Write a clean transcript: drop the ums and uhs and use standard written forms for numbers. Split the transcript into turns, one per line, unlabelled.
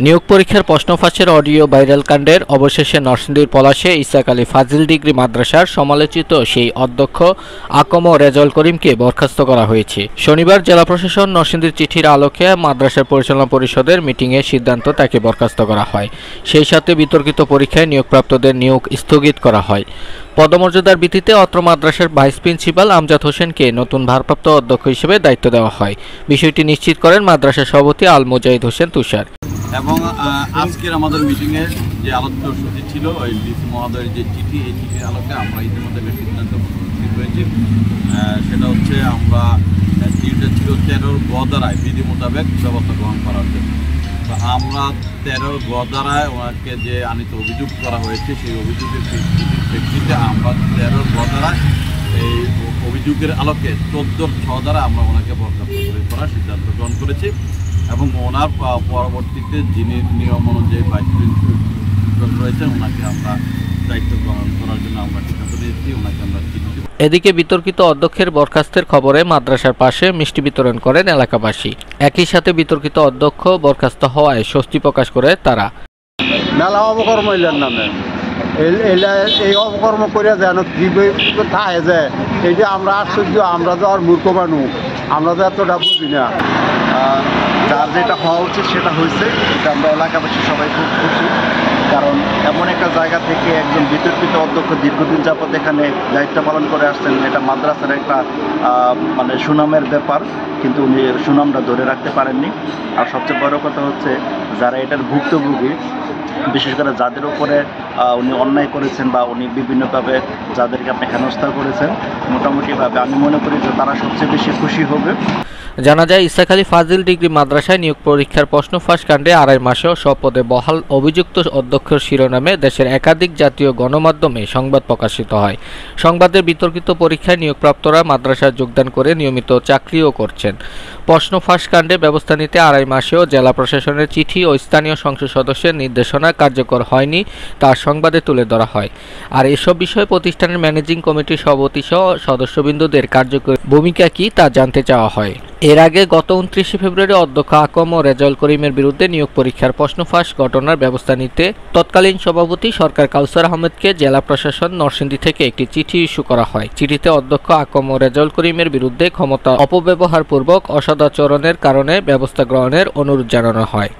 নিয়োগ পরীক্ষার প্রশ্ন ফাঁসের অডিও ভাইরাল কাণ্ডের অবশেষে নরসিংদীর পলাশে ইসাক আলী ফাজিল ডিগ্রি মাদ্রাসার সমালোচিত সেই অধ্যক্ষ আকম রেজাউল করিমকে বরখাস্ত করা হয়েছে। শনিবার জেলা প্রশাসন নরসিংদীর চিঠির আলোকে মাদ্রাসার পরিচালনা পরিষদের মিটিংয়ে সিদ্ধান্ত তাকে বরখাস্ত করা হয়। সেই সাথে বিতর্কিত পরীক্ষায় নিয়োগপ্রাপ্তদের নিয়োগ স্থগিত করা হয়। পদমর্যাদার ভিত্তিতে অত্র মাদ্রাসার ভাইস প্রিন্সিপাল আমজাদ হোসেনকে নতুন ভারপ্রাপ্ত অধ্যক্ষ হিসেবে দায়িত্ব দেওয়া হয়। বিষয়টি নিশ্চিত করেন মাদ্রাসার সভাপতি আল মুজাহিদ হোসেন তুষার।
এবং আজকের আমাদের মিটিংয়ে যে আলোচ্য সূচি ছিল ওই ডিসি মহোদয়ের যে চিঠি, এই চিঠির আলোকে আমরা ইতিমধ্যে একটা সিদ্ধান্ত উপস্থিত হয়েছি। সেটা হচ্ছে আমরা চিঠিটা ছিল 13 গ ধারায় বিধি মোতাবেক ব্যবস্থা গ্রহণ করার জন্য। তো আমরা 13 গ ধারায় ওনাকে যে আনিত অভিযোগ করা হয়েছে সেই অভিযোগের প্রেক্ষিতে আমরা 13 গ ধারায় এই অভিযোগের আলোকে 14-6 ধারা আমরা ওনাকে বরখাস্ত করার সিদ্ধান্ত গ্রহণ করেছি। এবং ওনার পরবর্তীতে যিনি নিয়ম অনুযায়ী ভাইস প্রিন্সিপাল রয়েছেন ওনাকে আমরা দায়িত্ব গ্রহণ করার জন্য আমরা সিদ্ধান্ত নিয়েছি। ওনাকে আমরা চিঠি দেব।
এদিকে বিতর্কিত অধ্যক্ষের বরখাস্তের খবরে মাদ্রাসার পাশে মিষ্টি বিতরণ করেন এলাকাবাসী। একই সাথে বিতর্কিত অধ্যক্ষ বরখাস্ত হওয়ায় স্বস্তি প্রকাশ করে তারা।
মেলা অবকর্ম এলার নামে এই অপকর্ম করে যেন থাকে যে এই যে আমরা আশ্চর্য, আমরা তো আর মূর্খ মানুষ, আমরা তো এতটা বুঝি না।
যার যেটা হওয়া উচিত সেটা হয়েছে, এটা আমরা এলাকাবাসী সবাই খুব খুশি। কারণ এমন একটা জায়গা থেকে একজন বিতর্কিত অধ্যক্ষ দীর্ঘদিন যাবৎ এখানে দায়িত্ব পালন করে আসছেন, এটা মাদ্রাসার একটা মানে সুনামের ব্যাপার, কিন্তু উনি সুনামটা ধরে রাখতে পারেননি। আর সবচেয়ে বড় কথা হচ্ছে যারা এটার ভুক্তভোগী, বিশেষ করে যাদের উপরে উনি অন্যায় করেছেন বা উনি বিভিন্নভাবে যাদেরকে আপনি হেনস্থা করেছেন, মোটামুটিভাবে আমি মনে করি যে তারা সবচেয়ে বেশি খুশি হবে।
জানা যায় ইসাক আলী ফাজিল ডিগ্রি মাদ্রাসায় নিয়োগ পরীক্ষার প্রশ্ন ফাঁস কাণ্ডে 2.5 মাসেও সব পদে বহাল অভিযুক্ত অধ্যক্ষের শিরোনামে দেশের একাধিক জাতীয় গণমাধ্যমে সংবাদ প্রকাশিত হয়। সংবাদের বিতর্কিত পরীক্ষায় নিয়োগপ্রাপ্তরা মাদ্রাসায় যোগদান করে নিয়মিত চাকরিও করছেন। প্রশ্ন ফাঁস কাণ্ডে ব্যবস্থা নিতে 2.5 মাসেও জেলা প্রশাসনের চিঠি ও স্থানীয় সংসদ সদস্যের নির্দেশনা কার্যকর হয়নি তার সংবাদে তুলে ধরা হয়। আর এসব বিষয়ে প্রতিষ্ঠানের ম্যানেজিং কমিটির সভাপতি সহ সদস্যবৃন্দদের কার্যকরী ভূমিকা কি তা জানতে চাওয়া হয়। এর আগে গত 29 ফেব্রুয়ারি অধ্যক্ষ আকম রেজাউল করিমের বিরুদ্ধে নিয়োগ পরীক্ষার প্রশ্ন ফাঁস ঘটনার ব্যবস্থা নিতে তৎকালীন সভাপতি সরকার কাউসার আহমেদকে জেলা প্রশাসন নরসিংদী থেকে একটি চিঠি ইস্যু করা হয়। চিঠিতে অধ্যক্ষ আকম রেজাউল করিমের বিরুদ্ধে ক্ষমতা অপব্যবহারপূর্বক অসদাচরণের কারণে ব্যবস্থা গ্রহণের অনুরোধ জানানো হয়।